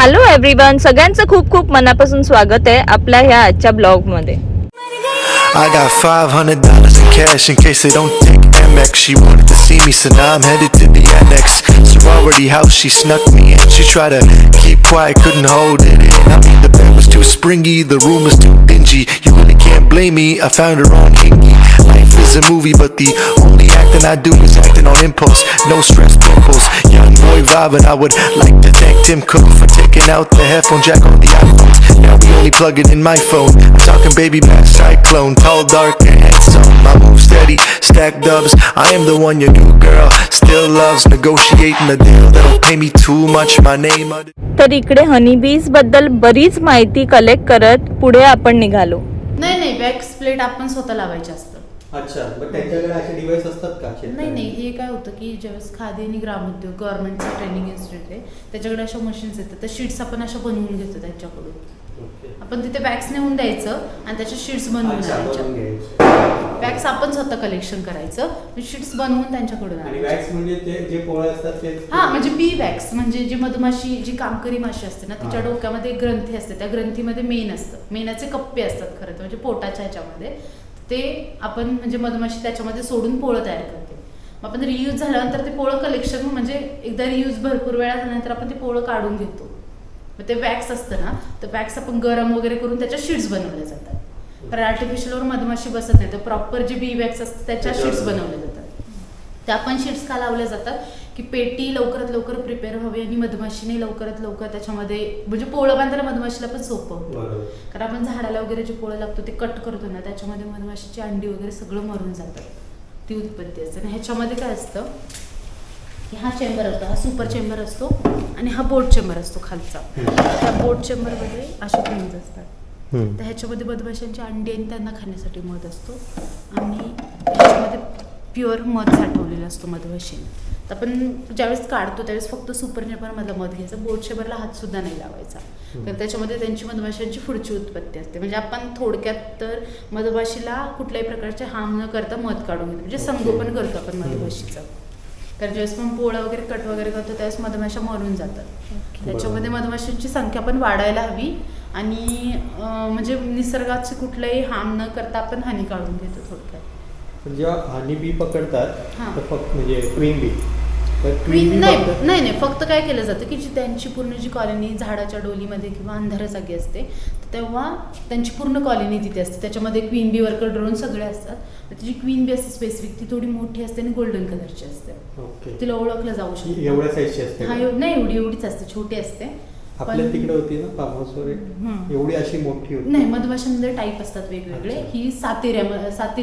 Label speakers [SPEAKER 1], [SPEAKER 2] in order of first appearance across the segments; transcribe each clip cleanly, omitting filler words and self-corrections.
[SPEAKER 1] Hello everyone, सगळ्यांचं खूप खूप मनापासून स्वागत आहे आपल्या ह्या आजच्या ब्लॉग मध्ये.
[SPEAKER 2] I got $500 in cash in case they don't take Amex. She wanted to see me, so now I'm headed to the annex. Sorority house, she snuck me in. She tried to keep quiet, couldn't hold it in. I mean, the bed was too springy, the room was too dingy. You really can't blame me, I found her on Hingy. Life is a movie, but the only acting I do is acting on impulse. No stress pimples, young boy vibing. I would like to thank Tim Cook for taking out the headphone jack on the iPhones. Now we only plug it in my phone. I'm talking baby back cyclone, tall, dark, and handsome. I move steady, stack dubs. I am the one your new girl still loves. Negotiating a deal that'll pay me too much. My name.
[SPEAKER 1] तर इकडे honeybees बद्दल बरीच माहिती collect करत पुढे आपण निघालो.
[SPEAKER 3] नाही वॅक्स प्लेट आपण स्वतः लावायचे असतं.
[SPEAKER 4] अच्छा, पण त्यांच्याकडे असे डिव्हाइस असतात का?
[SPEAKER 3] नाही हे काय होतं की ज्यावेळेस खादी आणि ग्रामोद्योग गव्हर्नमेंटचं ट्रेनिंग इन्स्टिट्यूट आहे, त्याच्याकडे अशा मशीन्स येतात. त्या शीट्स आपण अशा बनवून घेतो त्यांच्याकडून. आपण तिथे वॅक्स नेऊन द्यायचं आणि त्याच्या शीट्स बनवून आणायच्या. वॅक्स आपण स्वतः कलेक्शन करायचं, शीट्स बनवून त्यांच्याकडून
[SPEAKER 4] आणि वॅक्स म्हणजे ते जे पोळे असतात ते.
[SPEAKER 3] हा, म्हणजे बी वॅक्स म्हणजे जी मधमाशी, जी कामकरी माशी असते ना, तिच्या डोक्यामध्ये एक ग्रंथी असते. त्या ग्रंथीमध्ये मेण असतं. मेणाचे कप्पे असतात खरं तर, म्हणजे पोटाच्या ह्याच्यामध्ये. ते आपण म्हणजे मधमाशी त्याच्यामध्ये सोडून पोळं तयार करते. मग आपण रियूज झाल्यानंतर ते पोळं कलेक्शन, म्हणजे एकदा रियूज भरपूर वेळा झाल्यानंतर आपण ते पोळं काढून घेतो. मग ते वॅक्स असतं ना, तर वॅक्स आपण गरम वगैरे करून त्याच्या शीट्स बनवल्या जातात. कारण आर्टिफिशियलवर मधमाशी बसत नाही, तर प्रॉपर जे बी वॅक्स असतं त्याच्या शीट्स बनवल्या जातात. त्या पण शीट्स का लावल्या जातात की पेटी लवकरात लवकर प्रिपेअर व्हावी आणि मधमाशीने लवकरात लवकर त्याच्यामध्ये म्हणजे पोळं बांधायला मधमाशीला पण सोपं होतं. कारण आपण झाडाला वगैरे जे पोळं लागतो ते कट करतो ना, त्याच्यामध्ये मधमाशीची अंडी वगैरे सगळं मरून जातात. ती उत्पत्ती असते. आणि ह्याच्यामध्ये काय असतं की हा चेंबर असतो, हा सुपर चेंबर असतो आणि हा बोट चेंबर असतो खालचा. त्या बोट चेंबरमध्ये असे प्लेन्स असतात. तर ह्याच्यामध्ये मधमाशांची अंडी आणि त्यांना खाण्यासाठी मध असतो आणि ह्याच्यामध्ये प्युअर मध साठवलेला असतो मधमाशीने. तर आपण ज्यावेळेस काढतो त्यावेळेस फक्त सुपर चेंबरमधला मध घ्यायचा, बोट चेंबरला हात सुद्धा नाही लावायचा. तर त्याच्यामध्ये त्यांची मधमाशांची पुढची उत्पत्ती असते. म्हणजे आपण थोडक्यात तर मधमाशीला कुठल्याही प्रकारचे हार्म न करता मध काढून घेतो, म्हणजे संगोपन करतो आपण मधमाशीचं. तर ज्यावेळेस पण पोळं वगैरे कट वगैरे करतो त्यावेळेस मधमाशा मरून जातात. त्याच्यामध्ये मधमाशांची संख्या पण वाढायला हवी आणि म्हणजे निसर्गाचे कुठलंही हार्म न करता आपण हानी काढून घेतो थोडक्यात.
[SPEAKER 4] जेव्हा हनी बी पकडतात तर फक्त म्हणजे क्वीन बी
[SPEAKER 3] नाही फक्त काय केलं जातं की जी त्यांची पूर्ण जी कॉलनी झाडाच्या डोलीमध्ये किंवा अंधाऱ्या जागी असते, तेव्हा त्यांची पूर्ण कॉलनी तिथे असते. त्याच्यामध्ये क्वीन बी वर्कर ड्रोन सगळे असतात. तर ती जी क्वीन बी असते स्पेसिफिक, ती थोडी मोठी असते आणि गोल्डन कलरची असते. तिला ओळखलं जाऊ शकतं.
[SPEAKER 4] एवढ्या साईजची असते?
[SPEAKER 3] हा, नाही एवढीच असते, छोटी असते.
[SPEAKER 4] आपल्या तिकडे होती ना फार्म हाऊसवर, एवढी अशी मोठी होती?
[SPEAKER 3] नाही, मधमाशांमध्ये टाईप असतात वेगवेगळे. ही सातेरी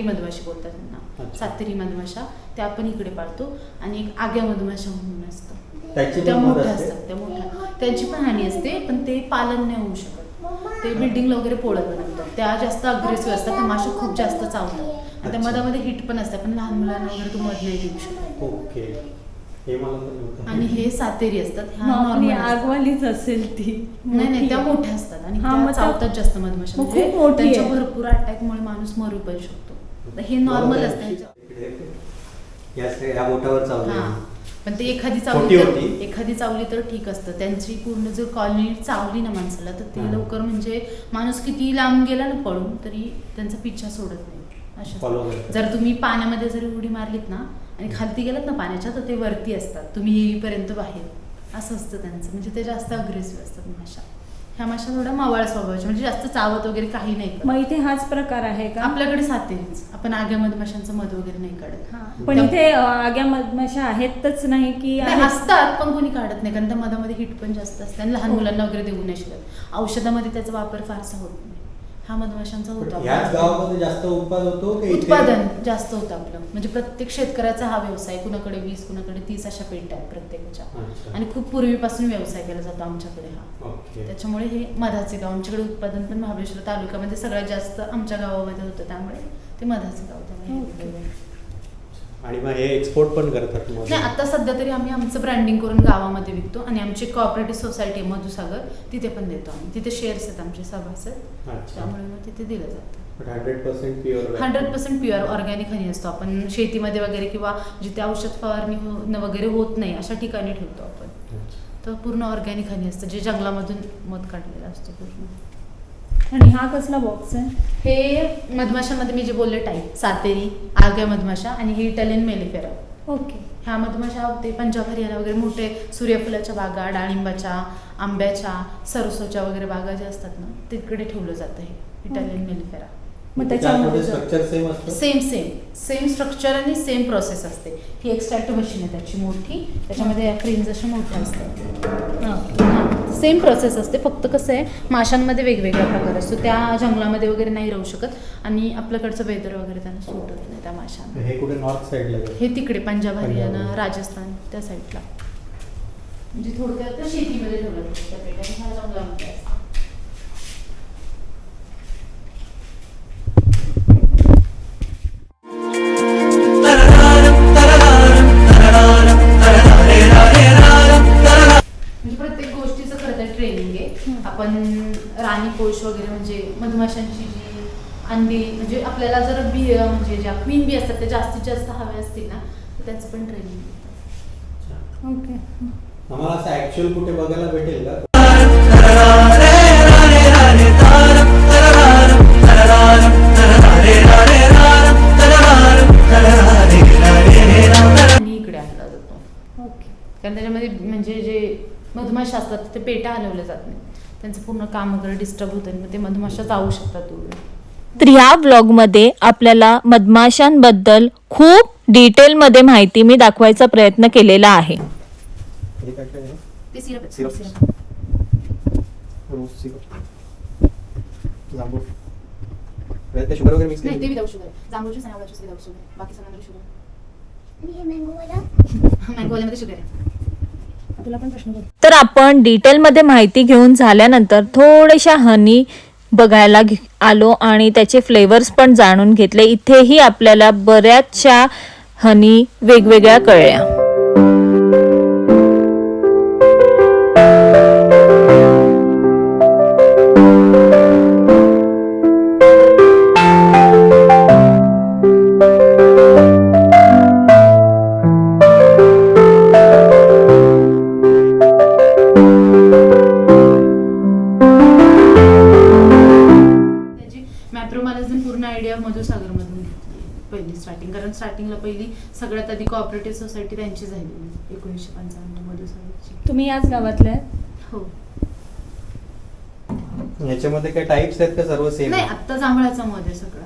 [SPEAKER 3] मधमाशी बोलतात त्यांना, सातेरी मधमाशा. त्या आपण इकडे पाळतो. आणि एक आग्या मधमाशा म्हणून असतं, त्या मोठ्या असतात. त्या मोठ्या त्यांची पण हानी असते, पण ते पालन नाही होऊ शकत. ते बिल्डिंगला वगैरे पोळं बनवतात. त्या जास्त अग्रेसिव्ह असतात, त्या माशा खूप जास्त चावतात आणि त्या मधामध्ये हिट पण असतात. पण लहान मुलांना वगैरे तू मध नाही देऊ शकत.
[SPEAKER 4] ओके.
[SPEAKER 3] आणि हे सातेरी असतात.
[SPEAKER 1] आगवालीच असेल ती.
[SPEAKER 3] नाही त्या मोठ्या असतात आणि त्या चावतात जास्त मधमाशा. त्यांच्या भरपूर अटॅकमुळे माणूस मरू पण शकतो. हे नॉर्मल असतं. पण ते एखादी चावली तर ठीक असतं. त्यांची पूर्ण जर कॉलनी चावली ना माणसाला, तर ते लवकर म्हणजे माणूस किती लांब गेला ना पळून तरी त्यांचा पिच्छा सोडत नाही. अशा जर तुम्ही पाण्यामध्ये जरी उडी मारलीत ना आणि खालती गेलात ना पाण्याच्या, तर ते वरती असतात, तुम्ही येईपर्यंत बाहेर असं असतं त्यांचं. म्हणजे ते जास्त अग्रेसिव्ह असतात माशा. ह्या माशा थोड्या मावळ स्वभावाच्या, म्हणजे जास्त चावत वगैरे काही नाही.
[SPEAKER 1] मग इथे हाच प्रकार आहे का?
[SPEAKER 3] आपल्याकडे सातेरीच. आपण आग्या मधमाशांचं मध वगैरे नाही काढत.
[SPEAKER 1] पण इथे आग्या मधमाशा आहेतच नाही की
[SPEAKER 3] असतात, पण कोणी काढत नाही. कारण त्या मधामध्ये हिट पण जास्त असते आणि लहान मुलांना वगैरे देऊ नाही शकत. औषधामध्ये त्याचा वापर फारसा होत नाही. हा मधमाशांचा होतो.
[SPEAKER 4] जास्त
[SPEAKER 3] उत्पादन जास्त होतं आपलं. म्हणजे प्रत्येक शेतकऱ्याचा हा व्यवसाय. कुणाकडे 20 कुणाकडे 30 अशा पेट्या आहेत प्रत्येकाच्या. आणि खूप पूर्वीपासून व्यवसाय केला जातो आमच्याकडे हा. त्याच्यामुळे हे मधाचे गाव. आमच्याकडे उत्पादन पण महाबळेश्वर तालुक्यामध्ये सगळ्यात जास्त आमच्या गावामध्ये होतं, त्यामुळे ते मधाचे गाव त्यामुळे.
[SPEAKER 4] आणि मग हे एक्सपोर्ट पण करतात?
[SPEAKER 3] नाही, आता सध्या तरी आम्ही आमचं ब्रँडिंग करून गावामध्ये विकतो आणि आमची कोऑपरेटिव्ह सोसायटी आहे मधुसागर, तिथे पण देतो आम्ही. तिथे शेअर्स आहेत आमचे सभासद, त्यामुळे मग तिथे दिलं जातं. 100% प्युअर ऑर्गॅनिक हनी असतो. आपण शेतीमध्ये वगैरे किंवा जिथे औषध फवारणी वगैरे होत नाही अशा ठिकाणी ठेवतो आपण. तर पूर्ण ऑर्गॅनिक हनी असतं जे जंगलामधून मध काढलेलं असतं पूर्ण.
[SPEAKER 1] आणि हा कसला बॉक्स आहे?
[SPEAKER 3] हे मधमाशांमध्ये मी जे बोलले टाईप सातेरी, आग्या मधमाशा आणि ही इटालियन मेलिफेरा.
[SPEAKER 1] ओके.
[SPEAKER 3] ह्या मधमाशा ते पंजाब हरियाणा वगैरे मोठे सूर्यफुलाच्या बागा, डाळिंबाच्या, आंब्याच्या, सरसोच्या वगैरे बागा ज्या असतात ना तिकडे ठेवलं जातं हे इटालियन मेलिफेरा.
[SPEAKER 1] मग त्याच्यामध्ये
[SPEAKER 4] स्ट्रक्चर सेम असतं.
[SPEAKER 3] सेम स्ट्रक्चर आणि सेम प्रोसेस असते. ही एक्स्ट्रॅक्ट मशीन आहे त्याची मोठी, त्याच्यामध्ये फ्रेम्स अशा मोठ्या असतात. सेम प्रोसेस असते, फक्त कसं आहे माशांमध्ये वेगवेगळा प्रकार असतो. त्या जंगलामध्ये वगैरे नाही राहू शकत आणि आपल्याकडचं वेदर वगैरे त्यांना सूट होत नाही त्या माशांना.
[SPEAKER 4] हे कुठे नॉर्थ साईडला?
[SPEAKER 3] हे तिकडे पंजाब हरियाणा राजस्थान त्या साईडला, म्हणजे थोडक्यात शेतीमध्ये ठेवलं त्या पेट्या ह्या जंगलामध्ये असतात. आपण राणी कोश वगैरे म्हणजे मधमाशांची जी अंडी म्हणजे आपल्याला जर बी म्हणजे ज्या क्वीन बी असतात त्या जास्तीत जास्त हव्या असतील ना तर त्याचं पण ट्रेनिंग देतात.
[SPEAKER 1] ओके.
[SPEAKER 4] आम्हाला असं ऍक्च्युअल कुठे बघायला भेटेल का?
[SPEAKER 3] आणि इकडे आणला जातो.
[SPEAKER 1] ओके.
[SPEAKER 3] कारण त्याच्यामध्ये म्हणजे जे मधमाशा असतात ते पेट्या हलवल्या जात नाही, त्यांचं पूर्ण काम वगैरे डिस्टर्ब होतं आणि मग ते मधमाशा जाऊ शकतात दूर.
[SPEAKER 1] तर ह्या व्लॉगमध्ये आपल्याला मधमाशांबद्दल खूप डिटेलमध्ये माहिती मी दाखवायचा प्रयत्न केलेला आहे.
[SPEAKER 4] हे काय काय आहे?
[SPEAKER 3] ते सिरप
[SPEAKER 4] सिरप. रोज सिरप, जांभूळ, ते शुगर वगैरे मिक्स
[SPEAKER 3] नाही, ते
[SPEAKER 4] केलं?
[SPEAKER 3] विदाउट शुगर, जांभूळ ज्यूस आणि आवळा ज्यूस विदाउट शुगर, बाकी सगळ्यांमध्ये शुगर. मँगोवाल्यामध्ये शुगर आहे.
[SPEAKER 1] तुला पण प्रश्न तर आपण डिटेलमध्ये माहिती घेऊन झाल्यानंतर थोड्याशा हनी बघायला आलो आणि त्याचे फ्लेवर्स पण जाणून घेतले. इथेही आपल्याला बऱ्याचशा हनी वेगवेगळ्या कळल्या.
[SPEAKER 3] मधुसागरमधून घेतली पहिली स्टार्टिंग, कारण स्टार्टिंगला पहिली सगळ्यात आधी कोऑपरेटिव्ह सोसायटी त्यांची झाली 1955 मधुसागरची.
[SPEAKER 1] तुम्ही याच गावातले आहेत?
[SPEAKER 3] हो.
[SPEAKER 4] याच्यामध्ये काय टाइप्स आहेत का सर्व सेम?
[SPEAKER 3] नाही, आता जांभळाचा मध आहे सगळा.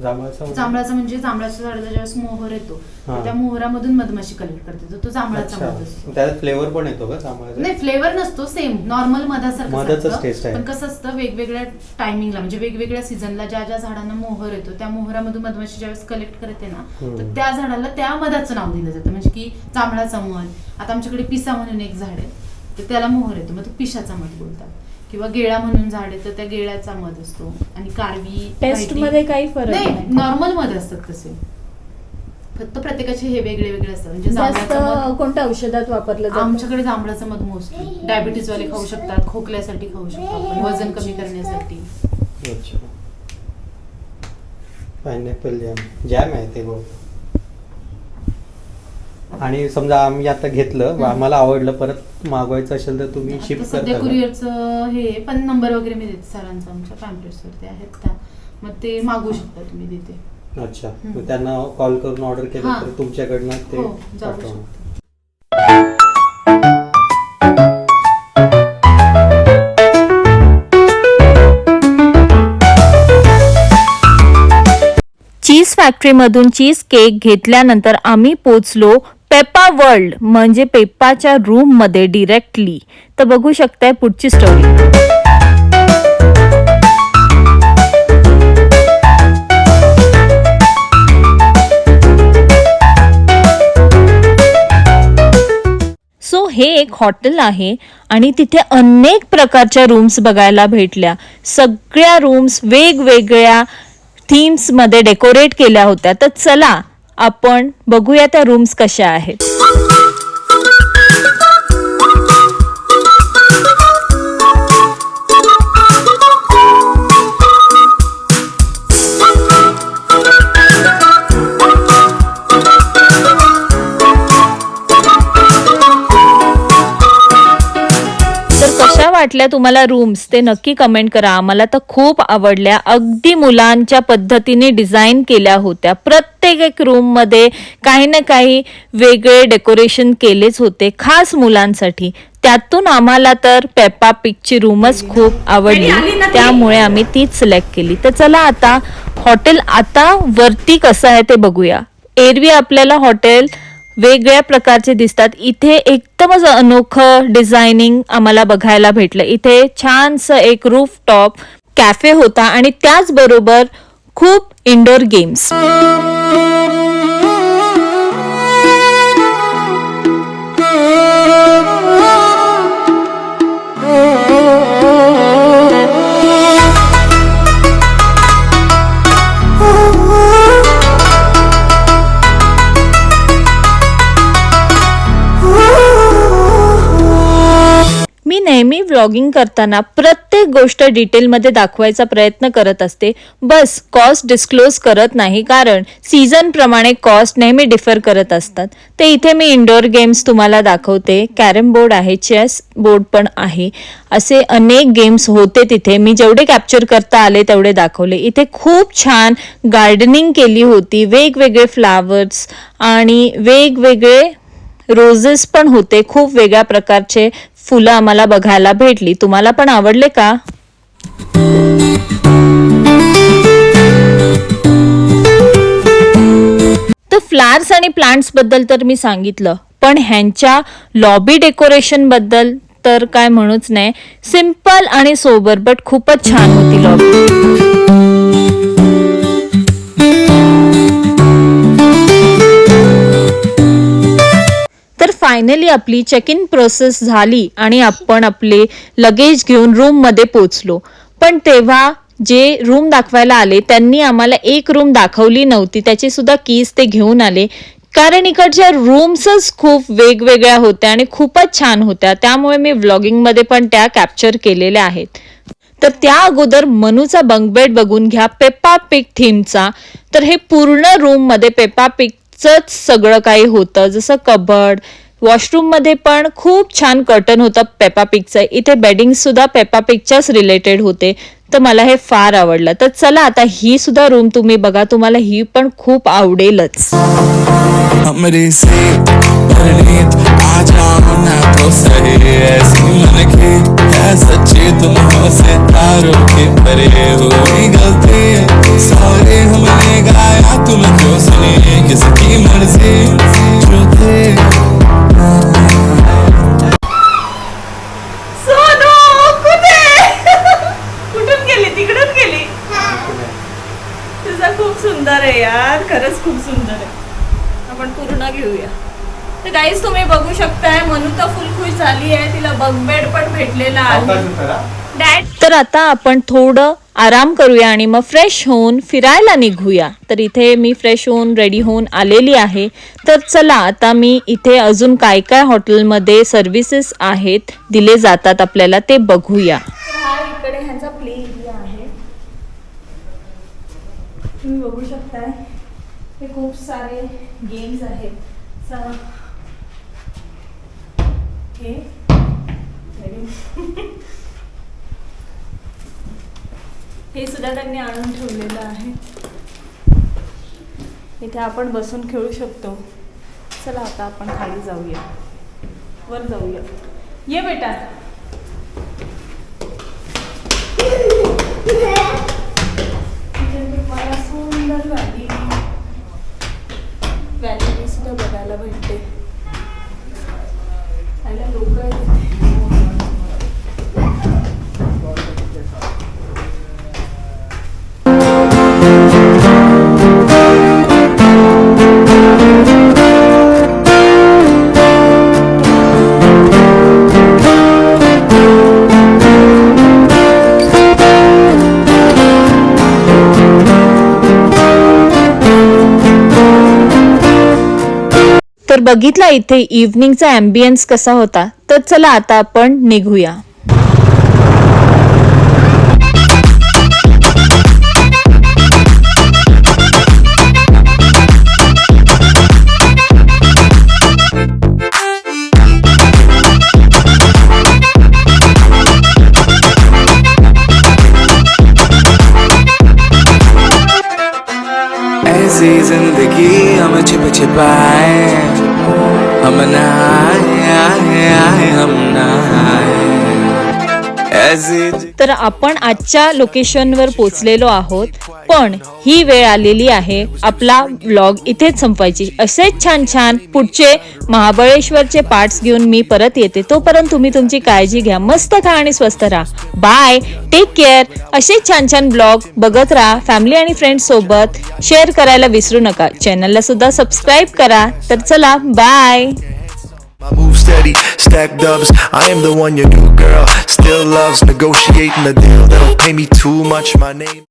[SPEAKER 4] जांभळाचा
[SPEAKER 3] म्हणजे जांभळाच्या झाडाला ज्यावेळेस मोहर येतो
[SPEAKER 4] हा.
[SPEAKER 3] त्या मोहरामधून मधमाशी कलेक्ट करते, तो जांभळाचा मध असतो.
[SPEAKER 4] त्यात फ्लेवर पण येतो का जांभळाचा?
[SPEAKER 3] नाही, फ्लेवर नसतो, सेम नॉर्मल
[SPEAKER 4] मधाचाच टेस्ट आहे.
[SPEAKER 3] पण कसं असतं वेगवेगळ्या टायमिंगला म्हणजे वेगवेगळ्या सीझनला ज्या ज्या झाडांना मोहर येतो त्या मोहरामधून मधमाशी ज्यावेळेस कलेक्ट करते ना तर त्या झाडाला त्या मधाचं नाव दिलं जातं. म्हणजे की जांभळाचा मध, आता आमच्याकडे पिसा म्हणून एक झाड आहे तर त्याला मोहर येतो, मग तो पिशाचा मध बोलतात. किंवा गेळा म्हणून झाड आहे तर त्या गेळ्याचा मध असतो. आणि कारवी
[SPEAKER 1] टेस्ट मध्ये काही फरक
[SPEAKER 3] नाही,
[SPEAKER 1] नाही?
[SPEAKER 3] नॉर्मल मध असतात तसे, फक्त प्रत्येकाचे हे वेगळे वेगळे असतात. म्हणजे
[SPEAKER 1] जास्त
[SPEAKER 3] जांभळाचं मध
[SPEAKER 1] कोणत्या औषधात वापरलं जातं?
[SPEAKER 3] आमच्याकडे जांभळाचं मध मोस्टली डायबिटीज वाले खाऊ शकतात, खोकल्यासाठी खाऊ शकतात, वजन कमी करण्यासाठी.
[SPEAKER 4] अच्छा. पायनॅपल जॅम आहे ते बघ. आणि समजा आम्ही आता घेतलं, आम्हाला आवडलं, परत मागवायचं असेल तर तुम्ही शिप
[SPEAKER 3] आता सध्या
[SPEAKER 4] करता का?
[SPEAKER 3] कुरिअरचं हे पण नंबर वगैरे मी देते सरांचा, आमच्या पॅम्पलेट्स वरती आहेत त्या, मग ते मागवू शकता तुम्ही तिथे.
[SPEAKER 4] अच्छा. मग त्यांना कॉल करून ऑर्डर केलं
[SPEAKER 3] हा.
[SPEAKER 4] तर तुमच्याकडनं ते
[SPEAKER 3] हो, जाऊ
[SPEAKER 4] पाठवणार.
[SPEAKER 3] शकतं.
[SPEAKER 1] चीज फॅक्टरीमधून चीज केक घेतल्यानंतर आम्ही पोचलो पेप्पा वर्ल्ड म्हणजे पेप्पाच्या रूम मध्ये डिरेक्टली. तर बघू शकताय पुढची स्टोरी. सो हे एक हॉटेल आहे आणि तिथे अनेक प्रकारच्या रूम्स बघायला भेटल्या. सगळ्या रूम्स वेगवेगळ्या थीम्स मध्ये डेकोरेट केल्या होत्या. तर चला आपण बघूया त्या रूम्स कशा आहेत. कशा वाटल्या तुम्हाला रूम्स ते नक्की कमेंट करा. आम्हाला तर खूप आवडल्या. अगदी मुलांच्या पद्धतीने डिझाईन केल्या होत्या. प्रत्येक एक रूम मध्ये काही ना काही वेगळे डेकोरेशन केलेच होते खास मुलांसाठी. त्यातून आम्हाला तर पेप्पा पिगची रूमच खूप आवडली, त्यामुळे आम्ही तीच सिलेक्ट केली. तर चला आता हॉटेल आता वरती कसं आहे ते बघूया. एरवी आपल्याला हॉटेल वेगळ्या प्रकारचे दिसतात, इथे एकदमच अनोखं डिझायनिंग आम्हाला बघायला भेटलं. इथे छानसं एक रूफ टॉप कॅफे होता आणि त्याचबरोबर खूप इंडोर गेम्स. मी नेहमी व्लॉगिंग करताना प्रत्येक गोष्ट डिटेलमध्ये दाखवायचा प्रयत्न करत असते. बस कॉस्ट डिस्क्लोज करत नाही, कारण सीझन प्रमाणे कॉस्ट नेहमी डिफर करत असतात. ते इथे मी इंडोर गेम्स तुम्हाला दाखवते. कॅरम बोर्ड आहे, चेस बोर्ड पण आहे, असे अनेक गेम्स होते तिथे. मी जेवढे कॅप्चर करता आले तेवढे दाखवले. इथे खूप छान गार्डनिंग केली होती. वेगवेगळे फ्लावर्स आणि वेगवेगळे रोजेस पण होते. खूप वेगळ्या प्रकारचे फुलं आम्हाला बघायला भेटली. तुम्हाला पण आवडले का? तर फ्लावर्स आणि प्लांट्स बद्दल तर मी सांगितलं, पण ह्यांच्या लॉबी डेकोरेशन बद्दल तर काय म्हणूच नाही. सिंपल आणि सोबर बट खूपच छान होती लॉबी. तर फायनली आपली चेक इन प्रोसेस झाली आणि आपण आपले लगेज घेऊन रूम मध्ये पोहोचलो. पण तेव्हा जे रूम दाखवायला आले त्यांनी आम्हाला एक रूम दाखवली नव्हती, त्याची सुद्धा कीज ते घेऊन आले, कारण इकडच्या रूम्सच खूप वेगवेगळ्या होत्या आणि खूपच छान होत्या. त्यामुळे मी व्लॉगिंग मध्ये पण त्या कॅप्चर केलेल्या आहेत. तर त्या अगोदर मनूचा बंक बेड बघून घ्या, पेप्पा पिग थीमचा. तर हे पूर्ण रूम मध्ये पेप्पा पिगचंच सगळं काही होतं, जसं कबर्ड, वॉशरूम मध्ये पण खूप छान कर्टन होतं पेप्पा पिगचं. इथे बेडिंग सुद्धा पेप्पा पिगच्याच रिलेटेड होते. तर मला हे फार आवडलं. तर चला आता ही सुद्धा रूम तुम्ही बघा, तुम्हाला ही पण खूप आवडेलच.
[SPEAKER 5] हमरे से परनीत आ जाओ ना तो सही, ऐसी मन के है सच्चे तुम हो सितारों के परे हो. गलती सॉरी हमने गाया तुम क्यों सुनी, किसकी मर्जी जो थे.
[SPEAKER 1] कुठून गेली? तिकडून गेली. तुझा खूप सुंदर आहे यार, खरंच खूप सुंदर आहे. आपण पूर्ण घेऊया. तर गाईज तुम्ही बघू शकताय, मनू तर फुल खुश झाली आहे. तिला बंक बेड पण भेटलेला आहे. तर आता आपण थोडं आराम करूया आणि मग फ्रेश होऊन फिरायला निघूया. तर इथे मी फ्रेश होऊन रेडी होऊन आलेली आहे. तर चला आता मी इथे अजून काय काय हॉटेलमध्ये सर्व्हिसेस आहेत, दिले जातात आपल्याला, ते बघूया. हा इकडे ह्यांचा प्ले एरिया आहे, तुम्ही बघू शकताय. हे खूप सारे गेम्स आहेत. हे सुद्धा त्यांनी आणून ठेवलेलं आहे. इथे आपण बसून खेळू शकतो. चला आता आपण खाली जाऊया, वर जाऊया. ये बेटा. तुम्हाला सुंदर व्हॅली सुद्धा बघायला भेटते. लोक तर बघितला इथे इव्हनिंगचा ॲम्बियन्स कसा होता. तर चला आता आपण निघूया.
[SPEAKER 5] छिपाए हम नहाए ऐसी
[SPEAKER 1] तर आपण आजच्या लोकेशनवर पोचलेलो आहोत, पण ही वेळ आलेली आहे आपला व्लॉग इथेच संपवायची. असेच छान छान पुढचे महाबळेश्वरचे पार्ट्स घेऊन मी परत येते. तोपर्यंत तुम्ही तुमची काळजी घ्या, मस्त खा आणि स्वस्त राहा. Bye, take care. असेच छान छान ब्लॉग बघत राहा. फॅमिली आणि फ्रेंड्स सोबत शेअर करायला विसरू नका. चॅनलला सुद्धा सबस्क्राईब करा. तर चला, bye.
[SPEAKER 2] My move steady, stack dubs. I am the one your new girl still loves. Negotiating a deal that'll pay me too much. My name